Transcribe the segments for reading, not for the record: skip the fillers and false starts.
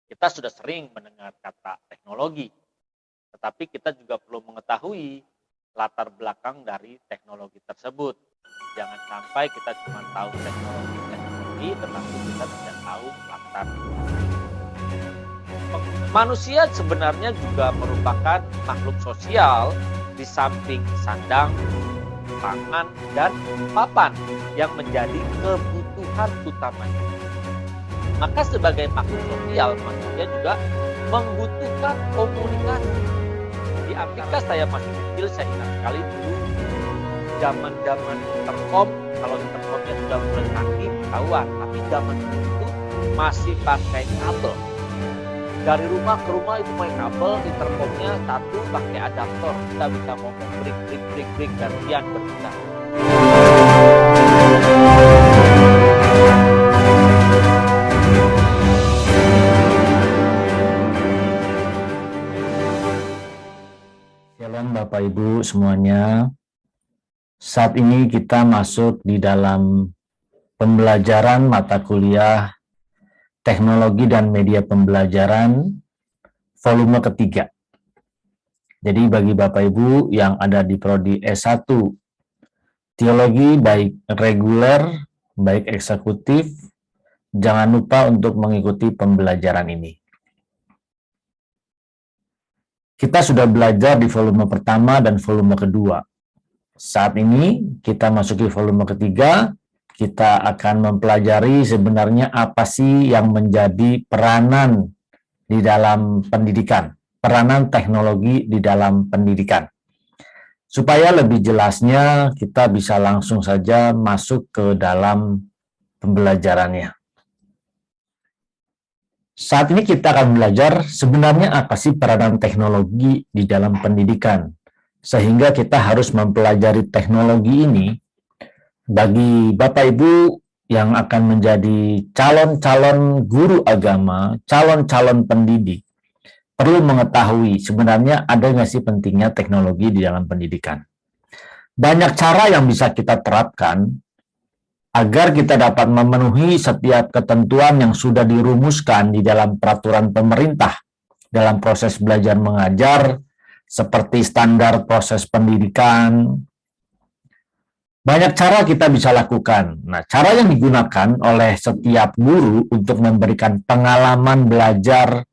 Kita sudah sering mendengar kata teknologi, tetapi kita juga perlu mengetahui latar belakang dari teknologi tersebut. Jangan sampai kita cuma tahu teknologi, tetapi kita tidak tahu latar belakang. Manusia sebenarnya juga merupakan makhluk sosial di samping sandang, pangan, dan papan yang menjadi kebutuhan utamanya. Maka sebagai makhluk sosial, manusia juga membutuhkan komunikasi. Di Amerika saya masih kecil, saya ingat sekali dulu zaman-zaman intercom, kalau intercomnya sudah mulai canggih ketahuan, tapi zaman itu masih pakai kabel. Dari rumah ke rumah itu pakai kabel, intercomnya satu pakai adaptor, kita bisa ngomong break gantian berbicara. Shalom Bapak Ibu semuanya. Saat ini kita masuk di dalam pembelajaran mata kuliah Teknologi dan Media Pembelajaran volume ketiga. Jadi bagi Bapak Ibu yang ada di prodi S1 Teologi baik reguler, baik eksekutif, jangan lupa untuk mengikuti pembelajaran ini. Kita sudah belajar di volume pertama dan volume kedua. Saat ini kita masuki volume ketiga, kita akan mempelajari sebenarnya apa sih yang menjadi peranan di dalam pendidikan, peranan teknologi di dalam pendidikan. Supaya lebih jelasnya, kita bisa langsung saja masuk ke dalam pembelajarannya. Saat ini kita akan belajar sebenarnya apa sih peranan teknologi di dalam pendidikan. Sehingga kita harus mempelajari teknologi ini bagi Bapak Ibu yang akan menjadi calon-calon guru agama, calon-calon pendidik. Perlu mengetahui sebenarnya ada nggak sih pentingnya teknologi di dalam pendidikan. Banyak cara yang bisa kita terapkan agar kita dapat memenuhi setiap ketentuan yang sudah dirumuskan di dalam peraturan pemerintah dalam proses belajar mengajar, seperti standar proses pendidikan. Banyak cara kita bisa lakukan. Nah, cara yang digunakan oleh setiap guru untuk memberikan pengalaman belajar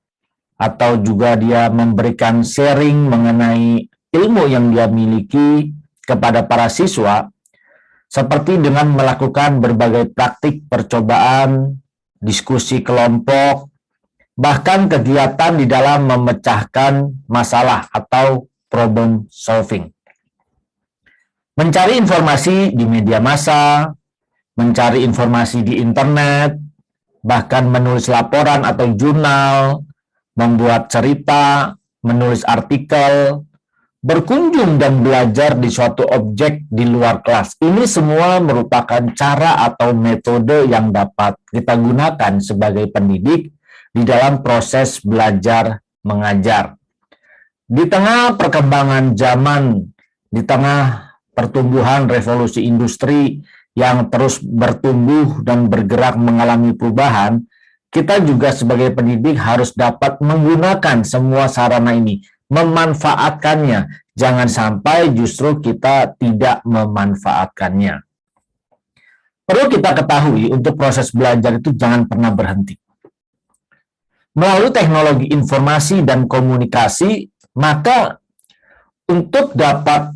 atau juga dia memberikan sharing mengenai ilmu yang dia miliki kepada para siswa, seperti dengan melakukan berbagai praktik percobaan, diskusi kelompok, bahkan kegiatan di dalam memecahkan masalah atau problem solving. Mencari informasi di media massa, mencari informasi di internet, bahkan menulis laporan atau jurnal, membuat cerita, menulis artikel, berkunjung dan belajar di suatu objek di luar kelas. Ini semua merupakan cara atau metode yang dapat kita gunakan sebagai pendidik di dalam proses belajar mengajar. Di tengah perkembangan zaman, di tengah pertumbuhan revolusi industri yang terus bertumbuh dan bergerak mengalami perubahan, kita juga sebagai pendidik harus dapat menggunakan semua sarana ini, memanfaatkannya. Jangan sampai justru kita tidak memanfaatkannya. Perlu kita ketahui untuk proses belajar itu jangan pernah berhenti. Melalui teknologi informasi dan komunikasi, maka untuk dapat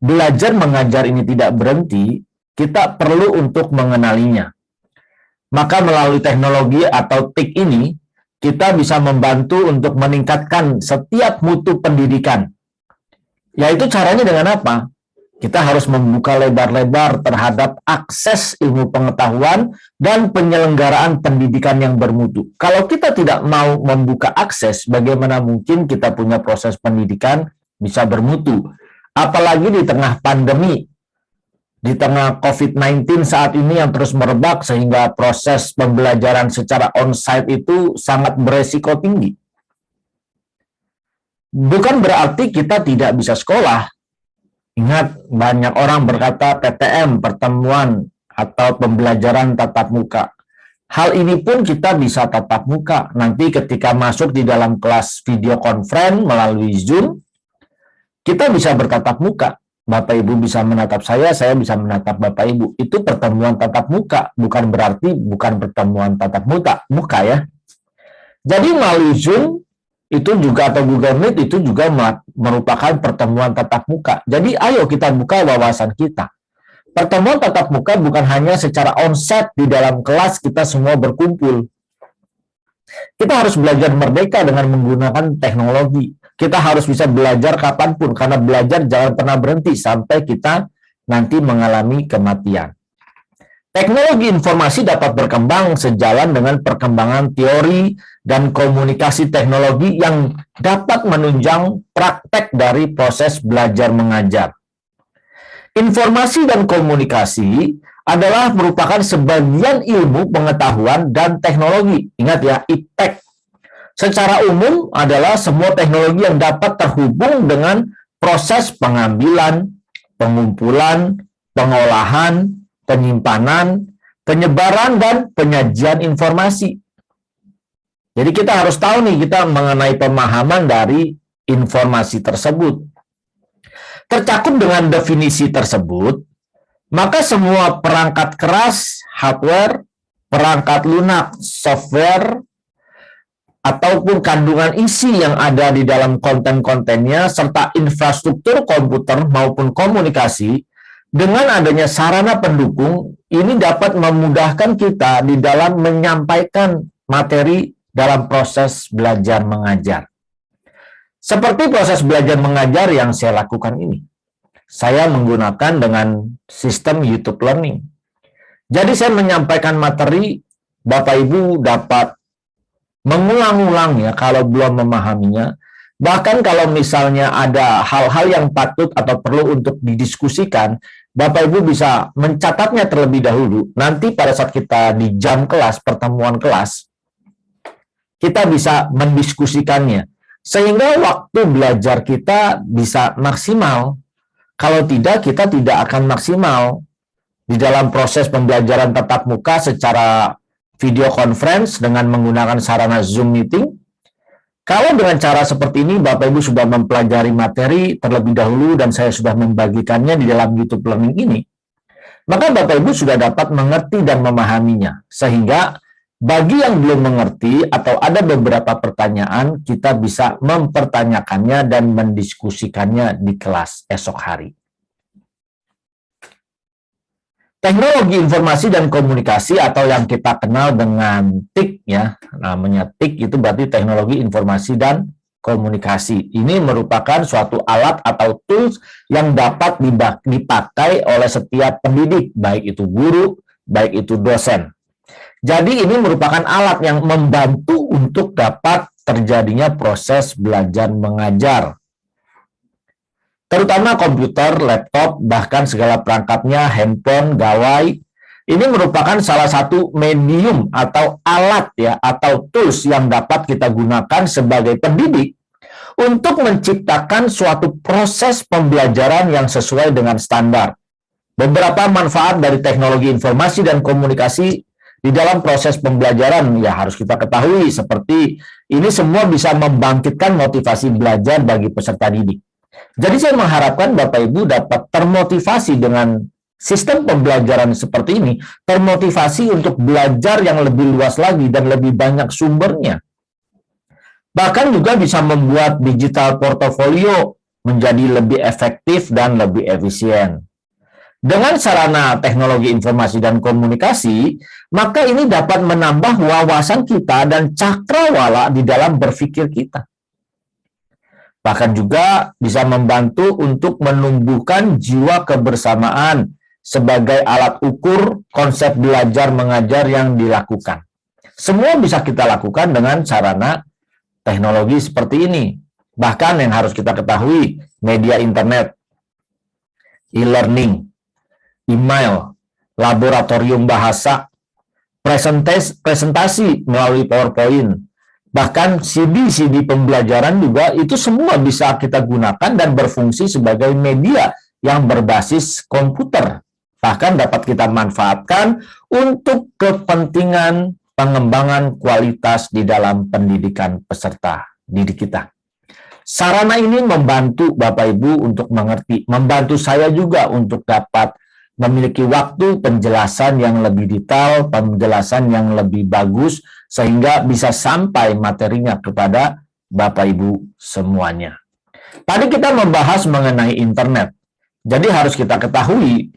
belajar mengajar ini tidak berhenti, kita perlu untuk mengenalinya. Maka melalui teknologi atau TIK ini, kita bisa membantu untuk meningkatkan setiap mutu pendidikan. Yaitu caranya dengan apa? Kita harus membuka lebar-lebar terhadap akses ilmu pengetahuan dan penyelenggaraan pendidikan yang bermutu. Kalau kita tidak mau membuka akses, bagaimana mungkin kita punya proses pendidikan bisa bermutu? Apalagi di tengah pandemi, di tengah COVID-19 saat ini yang terus merebak sehingga proses pembelajaran secara on-site itu sangat beresiko tinggi. Bukan berarti kita tidak bisa sekolah. Ingat, banyak orang berkata PTM, pertemuan atau pembelajaran tatap muka. Hal ini pun kita bisa tatap muka. Nanti ketika masuk di dalam kelas video conference melalui Zoom, kita bisa bertatap muka. Bapak Ibu bisa menatap saya bisa menatap Bapak Ibu. Itu pertemuan tatap muka, bukan berarti bukan pertemuan tatap muka ya. Jadi melalui Zoom itu juga atau Google Meet itu juga merupakan pertemuan tatap muka. Jadi ayo kita buka wawasan kita. Pertemuan tatap muka bukan hanya secara onsite di dalam kelas kita semua berkumpul. Kita harus belajar merdeka dengan menggunakan teknologi. Kita harus bisa belajar kapanpun, karena belajar jangan pernah berhenti sampai kita nanti mengalami kematian. Teknologi informasi dapat berkembang sejalan dengan perkembangan teori dan komunikasi teknologi yang dapat menunjang praktek dari proses belajar mengajar. Informasi dan komunikasi adalah merupakan sebagian ilmu pengetahuan dan teknologi. Ingat ya, IPTEK. Secara umum adalah semua teknologi yang dapat terhubung dengan proses pengambilan, pengumpulan, pengolahan, penyimpanan, penyebaran, dan penyajian informasi. Jadi kita harus tahu nih kita mengenai pemahaman dari informasi tersebut. Tercakup dengan definisi tersebut, maka semua perangkat keras, hardware, perangkat lunak, software, ataupun kandungan isi yang ada di dalam konten-kontennya, serta infrastruktur komputer maupun komunikasi, dengan adanya sarana pendukung, ini dapat memudahkan kita di dalam menyampaikan materi dalam proses belajar mengajar. Seperti proses belajar mengajar yang saya lakukan ini. Saya menggunakan dengan sistem YouTube Learning. Jadi saya menyampaikan materi, Bapak Ibu dapat mengulang-ulang ya kalau belum memahaminya. Bahkan kalau misalnya ada hal-hal yang patut atau perlu untuk didiskusikan, Bapak Ibu bisa mencatatnya terlebih dahulu. Nanti pada saat kita di jam kelas, pertemuan kelas, kita bisa mendiskusikannya. Sehingga waktu belajar kita bisa maksimal. Kalau tidak, kita tidak akan maksimal di dalam proses pembelajaran tatap muka secara video conference dengan menggunakan sarana Zoom meeting. Kalau dengan cara seperti ini, Bapak Ibu sudah mempelajari materi terlebih dahulu dan saya sudah membagikannya di dalam YouTube Learning ini, maka Bapak Ibu sudah dapat mengerti dan memahaminya. Sehingga bagi yang belum mengerti atau ada beberapa pertanyaan, kita bisa mempertanyakannya dan mendiskusikannya di kelas esok hari. Teknologi informasi dan komunikasi atau yang kita kenal dengan TIK ya, namanya TIK itu berarti teknologi informasi dan komunikasi. Ini merupakan suatu alat atau tools yang dapat dipakai oleh setiap pendidik, baik itu guru, baik itu dosen. Jadi ini merupakan alat yang membantu untuk dapat terjadinya proses belajar mengajar. Terutama komputer, laptop, bahkan segala perangkatnya, handphone, gawai. Ini merupakan salah satu medium atau alat ya atau tools yang dapat kita gunakan sebagai pendidik untuk menciptakan suatu proses pembelajaran yang sesuai dengan standar. Beberapa manfaat dari teknologi informasi dan komunikasi di dalam proses pembelajaran ya harus kita ketahui seperti ini semua bisa membangkitkan motivasi belajar bagi peserta didik. Jadi saya mengharapkan Bapak Ibu dapat termotivasi dengan sistem pembelajaran seperti ini, termotivasi untuk belajar yang lebih luas lagi dan lebih banyak sumbernya. Bahkan juga bisa membuat digital portofolio menjadi lebih efektif dan lebih efisien. Dengan sarana teknologi informasi dan komunikasi, maka ini dapat menambah wawasan kita dan cakrawala di dalam berpikir kita. Bahkan juga bisa membantu untuk menumbuhkan jiwa kebersamaan sebagai alat ukur konsep belajar mengajar yang dilakukan. Semua bisa kita lakukan dengan sarana teknologi seperti ini. Bahkan yang harus kita ketahui, media internet, e-learning, email, laboratorium bahasa, presentasi melalui PowerPoint, bahkan CD pembelajaran juga itu semua bisa kita gunakan dan berfungsi sebagai media yang berbasis komputer. Bahkan dapat kita manfaatkan untuk kepentingan pengembangan kualitas di dalam pendidikan peserta didik kita. Sarana ini membantu Bapak Ibu untuk mengerti, membantu saya juga untuk dapat memiliki waktu penjelasan yang lebih detail, penjelasan yang lebih bagus, sehingga bisa sampai materinya kepada Bapak Ibu semuanya. Tadi kita membahas mengenai internet. Jadi harus kita ketahui,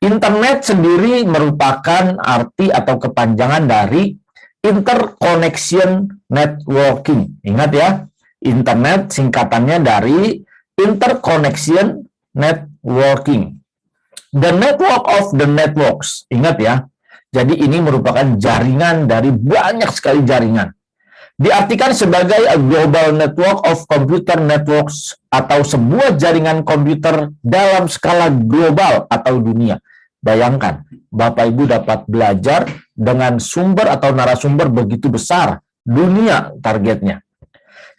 internet sendiri merupakan arti atau kepanjangan dari interconnection networking. Ingat ya, internet singkatannya dari interconnection networking. The network of the networks. Ingat ya, jadi ini merupakan jaringan dari banyak sekali jaringan. Diartikan sebagai a global network of computer networks atau sebuah jaringan komputer dalam skala global atau dunia. Bayangkan, Bapak Ibu dapat belajar dengan sumber atau narasumber begitu besar, dunia targetnya.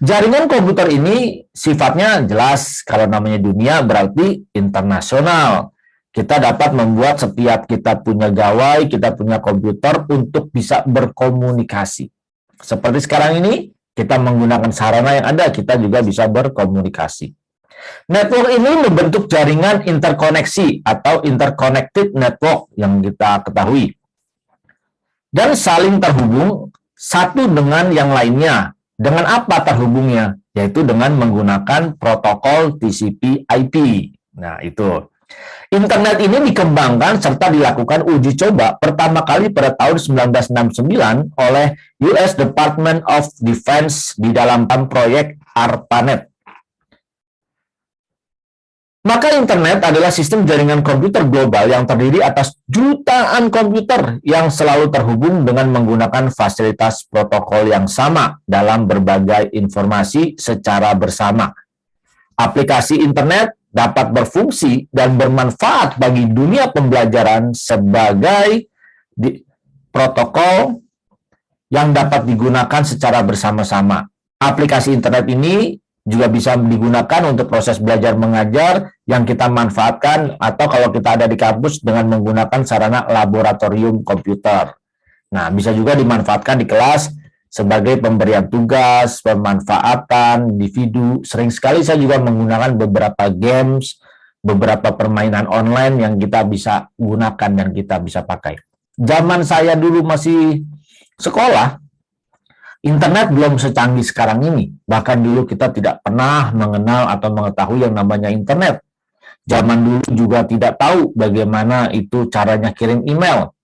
Jaringan komputer ini sifatnya jelas, kalau namanya dunia berarti internasional. Kita dapat membuat setiap kita punya gawai, kita punya komputer untuk bisa berkomunikasi. Seperti sekarang ini, kita menggunakan sarana yang ada, kita juga bisa berkomunikasi. Network ini membentuk jaringan interkoneksi atau interconnected network yang kita ketahui. Dan saling terhubung satu dengan yang lainnya. Dengan apa terhubungnya? Yaitu dengan menggunakan protokol TCP/IP. Nah, itu. Internet ini dikembangkan serta dilakukan uji coba pertama kali pada tahun 1969 oleh US Department of Defense di dalam proyek ARPANET. Maka internet adalah sistem jaringan komputer global yang terdiri atas jutaan komputer yang selalu terhubung dengan menggunakan fasilitas protokol yang sama dalam berbagai informasi secara bersama. Aplikasi internet dapat berfungsi dan bermanfaat bagi dunia pembelajaran sebagai protokol yang dapat digunakan secara bersama-sama. Aplikasi internet ini juga bisa digunakan untuk proses belajar mengajar yang kita manfaatkan atau kalau kita ada di kampus dengan menggunakan sarana laboratorium komputer. Nah, bisa juga dimanfaatkan di kelas sebagai pemberian tugas, pemanfaatan individu. Sering sekali saya juga menggunakan beberapa games, beberapa permainan online yang kita bisa gunakan dan kita bisa pakai. Zaman saya dulu masih sekolah, internet belum secanggih sekarang ini. Bahkan dulu kita tidak pernah mengenal atau mengetahui yang namanya internet. Zaman dulu juga tidak tahu bagaimana itu caranya kirim email.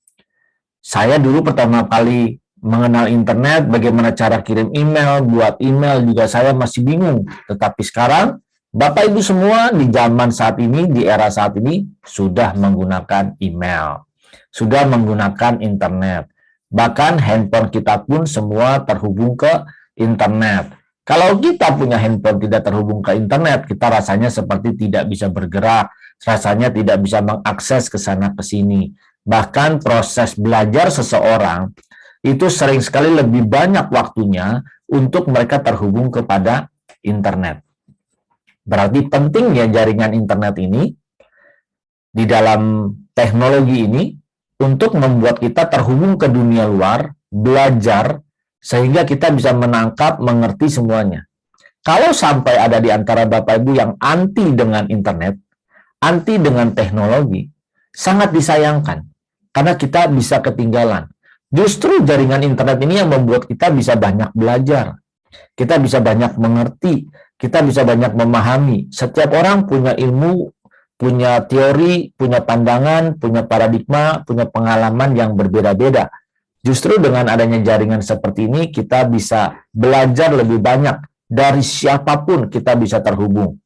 Saya dulu pertama kali mengenal internet, bagaimana cara kirim email, buat email juga saya masih bingung. Tetapi sekarang, Bapak Ibu semua di zaman saat ini, di era saat ini, sudah menggunakan email. Sudah menggunakan internet. Bahkan handphone kita pun semua terhubung ke internet. Kalau kita punya handphone tidak terhubung ke internet, kita rasanya seperti tidak bisa bergerak, rasanya tidak bisa mengakses ke sana ke sini. Bahkan proses belajar seseorang itu sering sekali lebih banyak waktunya untuk mereka terhubung kepada internet. Berarti pentingnya jaringan internet ini di dalam teknologi ini untuk membuat kita terhubung ke dunia luar, belajar, sehingga kita bisa menangkap, mengerti semuanya. Kalau sampai ada di antara Bapak Ibu yang anti dengan internet, anti dengan teknologi, sangat disayangkan. Karena kita bisa ketinggalan. Justru jaringan internet ini yang membuat kita bisa banyak belajar. Kita bisa banyak mengerti, kita bisa banyak memahami. Setiap orang punya ilmu, punya teori, punya pandangan, punya paradigma, punya pengalaman yang berbeda-beda. Justru dengan adanya jaringan seperti ini, kita bisa belajar lebih banyak. Dari siapapun kita bisa terhubung.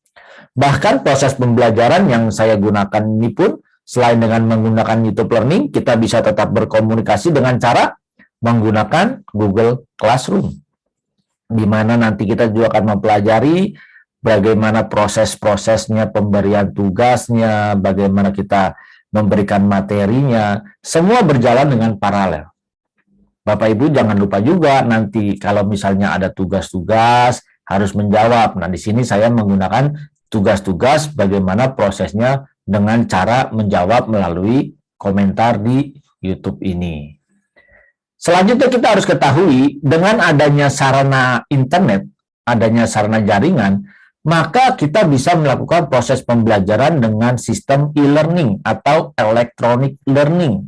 Bahkan proses pembelajaran yang saya gunakan ini pun, selain dengan menggunakan YouTube Learning, kita bisa tetap berkomunikasi dengan cara menggunakan Google Classroom. Di mana nanti kita juga akan mempelajari bagaimana proses-prosesnya, pemberian tugasnya, bagaimana kita memberikan materinya, semua berjalan dengan paralel. Bapak Ibu jangan lupa juga nanti kalau misalnya ada tugas-tugas harus menjawab. Nah, di sini saya menggunakan tugas-tugas bagaimana prosesnya dengan cara menjawab melalui komentar di YouTube ini. Selanjutnya kita harus ketahui dengan adanya sarana internet, adanya sarana jaringan, maka kita bisa melakukan proses pembelajaran dengan sistem e-learning atau electronic learning.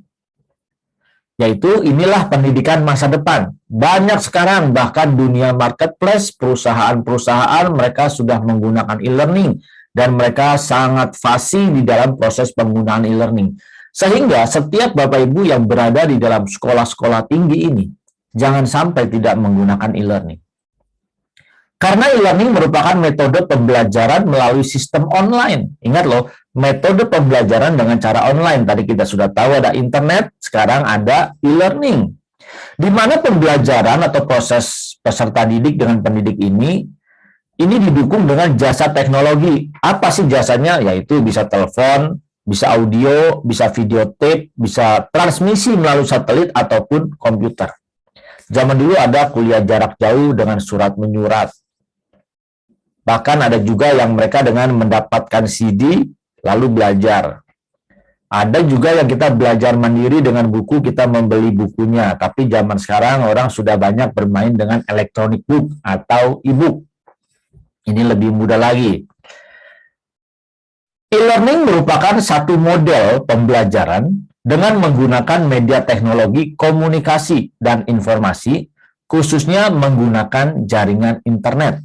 Yaitu inilah pendidikan masa depan. Banyak sekarang bahkan dunia marketplace, perusahaan-perusahaan mereka sudah menggunakan e-learning dan mereka sangat fasih di dalam proses penggunaan e-learning. Sehingga setiap Bapak Ibu yang berada di dalam sekolah-sekolah tinggi ini, jangan sampai tidak menggunakan e-learning. Karena e-learning merupakan metode pembelajaran melalui sistem online. Ingat loh, metode pembelajaran dengan cara online. Tadi kita sudah tahu ada internet, sekarang ada e-learning. Di mana pembelajaran atau proses peserta didik dengan pendidik ini didukung dengan jasa teknologi. Apa sih jasanya? Yaitu bisa telepon, bisa audio, bisa video tape, bisa transmisi melalui satelit ataupun komputer. Zaman dulu ada kuliah jarak jauh dengan surat menyurat. Bahkan ada juga yang mereka dengan mendapatkan CD lalu belajar. Ada juga yang kita belajar mandiri dengan buku, kita membeli bukunya. Tapi zaman sekarang orang sudah banyak bermain dengan electronic book atau e-book. Ini lebih mudah lagi. E-learning merupakan satu model pembelajaran dengan menggunakan media teknologi komunikasi dan informasi, khususnya menggunakan jaringan internet.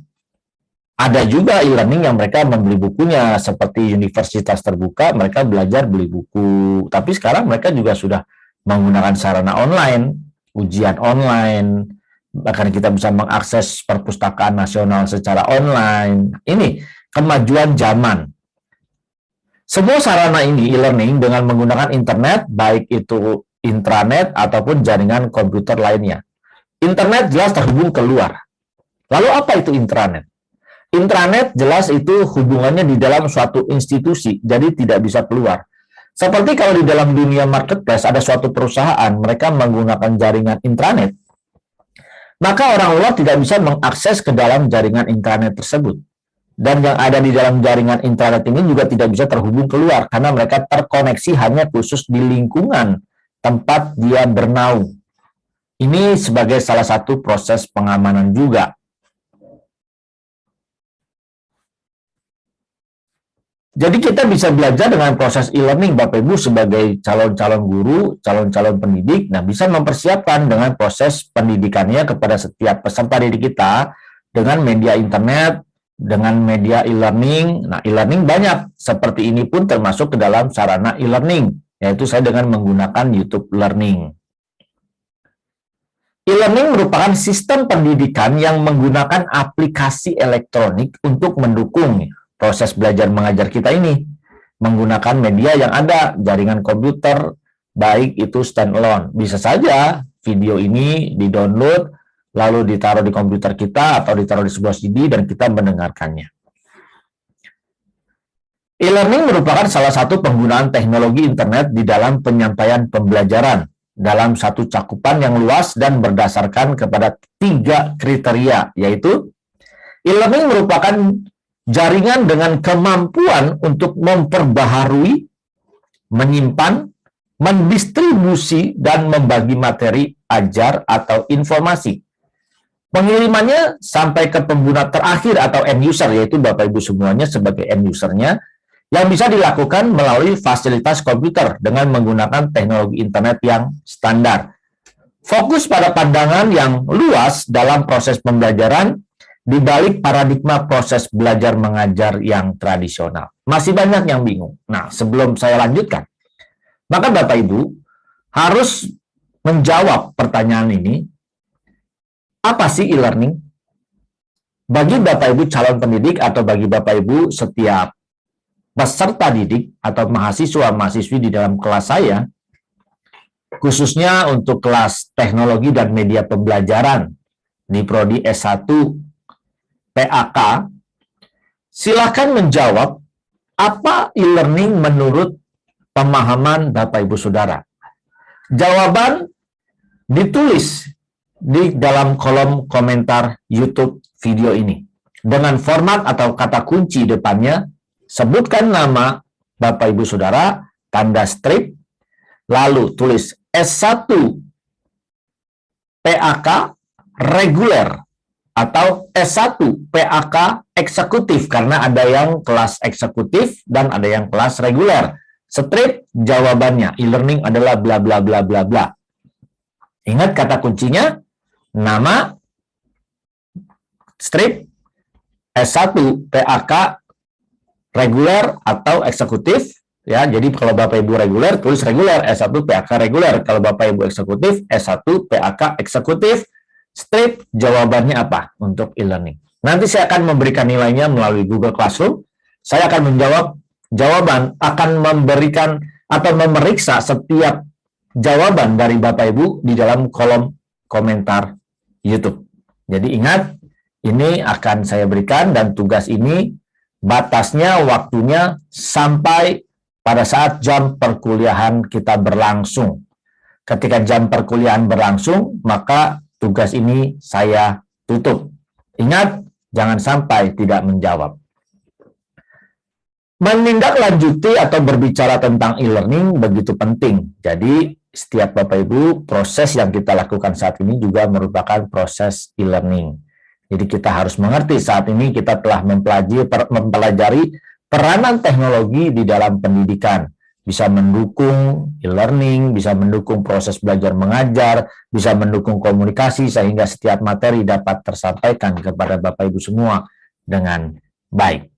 Ada juga e-learning yang mereka membeli bukunya, seperti universitas terbuka, mereka belajar beli buku. Tapi sekarang mereka juga sudah menggunakan sarana online, ujian online, bahkan kita bisa mengakses perpustakaan nasional secara online. Ini kemajuan zaman. Semua sarana ini e-learning dengan menggunakan internet, baik itu intranet ataupun jaringan komputer lainnya. Internet jelas terhubung keluar. Lalu apa itu intranet? Intranet jelas itu hubungannya di dalam suatu institusi, jadi tidak bisa keluar. Seperti kalau di dalam dunia marketplace ada suatu perusahaan, mereka menggunakan jaringan intranet, maka orang luar tidak bisa mengakses ke dalam jaringan intranet tersebut. Dan yang ada di dalam jaringan intranet ini juga tidak bisa terhubung keluar, karena mereka terkoneksi hanya khusus di lingkungan tempat dia bernaung. Ini sebagai salah satu proses pengamanan juga. Jadi kita bisa belajar dengan proses e-learning Bapak Ibu sebagai calon-calon guru, calon-calon pendidik, nah bisa mempersiapkan dengan proses pendidikannya kepada setiap peserta didik kita dengan media internet, dengan media e-learning. Nah, e-learning banyak, seperti ini pun termasuk ke dalam sarana e-learning, yaitu saya dengan menggunakan YouTube Learning. E-learning merupakan sistem pendidikan yang menggunakan aplikasi elektronik untuk mendukung proses belajar mengajar kita ini, menggunakan media yang ada, jaringan komputer, baik itu standalone. Bisa saja video ini di-download, lalu ditaruh di komputer kita atau ditaruh di sebuah CD dan kita mendengarkannya. E-learning merupakan salah satu penggunaan teknologi internet di dalam penyampaian pembelajaran dalam satu cakupan yang luas dan berdasarkan kepada 3 kriteria, yaitu e-learning merupakan jaringan dengan kemampuan untuk memperbaharui, menyimpan, mendistribusi, dan membagi materi ajar atau informasi. Pengirimannya sampai ke pengguna terakhir atau end user, yaitu Bapak Ibu semuanya sebagai end usernya, yang bisa dilakukan melalui fasilitas komputer dengan menggunakan teknologi internet yang standar. Fokus pada pandangan yang luas dalam proses pembelajaran di balik paradigma proses belajar mengajar yang tradisional. Masih banyak yang bingung. Nah, sebelum saya lanjutkan, maka Bapak Ibu harus menjawab pertanyaan ini. Apa sih e-learning? Bagi Bapak Ibu calon pendidik atau bagi Bapak Ibu setiap peserta didik atau mahasiswa-mahasiswi di dalam kelas saya, khususnya untuk kelas teknologi dan media pembelajaran di Prodi S1 PAK, silakan menjawab apa e-learning menurut pemahaman Bapak Ibu Saudara. Jawaban ditulis di dalam kolom komentar YouTube video ini. Dengan format atau kata kunci depannya, sebutkan nama Bapak Ibu Saudara, tanda strip, lalu tulis S1 PAK reguler atau S1 PAK eksekutif, karena ada yang kelas eksekutif dan ada yang kelas reguler. Strip jawabannya, e-learning adalah bla bla bla bla bla. Ingat kata kuncinya, nama, strip, S1 PAK reguler atau eksekutif. Ya, jadi kalau Bapak Ibu reguler, tulis reguler, S1 PAK reguler. Kalau Bapak Ibu eksekutif, S1 PAK eksekutif. Strip, jawabannya apa untuk e-learning. Nanti saya akan memberikan nilainya melalui Google Classroom. Saya akan menjawab jawaban, akan memberikan atau memeriksa setiap jawaban dari Bapak Ibu di dalam kolom komentar YouTube. Jadi ingat, ini akan saya berikan dan tugas ini batasnya waktunya sampai pada saat jam perkuliahan kita berlangsung. Ketika jam perkuliahan berlangsung, maka tugas ini saya tutup. Ingat, jangan sampai tidak menjawab. Menindaklanjuti atau berbicara tentang e-learning begitu penting. Jadi, setiap Bapak Ibu, proses yang kita lakukan saat ini juga merupakan proses e-learning. Jadi kita harus mengerti saat ini kita telah mempelajari peranan teknologi di dalam pendidikan. Bisa mendukung e-learning, bisa mendukung proses belajar mengajar, bisa mendukung komunikasi sehingga setiap materi dapat tersampaikan kepada Bapak Ibu semua dengan baik.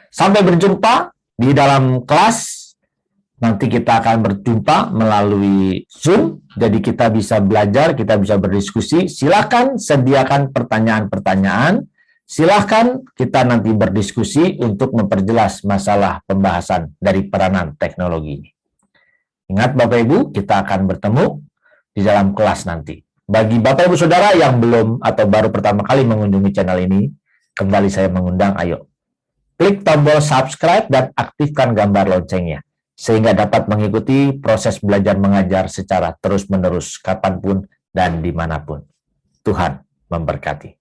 Sampai berjumpa di dalam kelas. Nanti kita akan berjumpa melalui Zoom, jadi kita bisa belajar, kita bisa berdiskusi. Silakan sediakan pertanyaan-pertanyaan. Silakan kita nanti berdiskusi untuk memperjelas masalah pembahasan dari peranan teknologi ini. Ingat Bapak Ibu, kita akan bertemu di dalam kelas nanti. Bagi Bapak Ibu Saudara yang belum atau baru pertama kali mengunjungi channel ini, kembali saya mengundang, ayo. Klik tombol subscribe dan aktifkan gambar loncengnya, sehingga dapat mengikuti proses belajar mengajar secara terus-menerus, kapanpun dan dimanapun. Tuhan memberkati.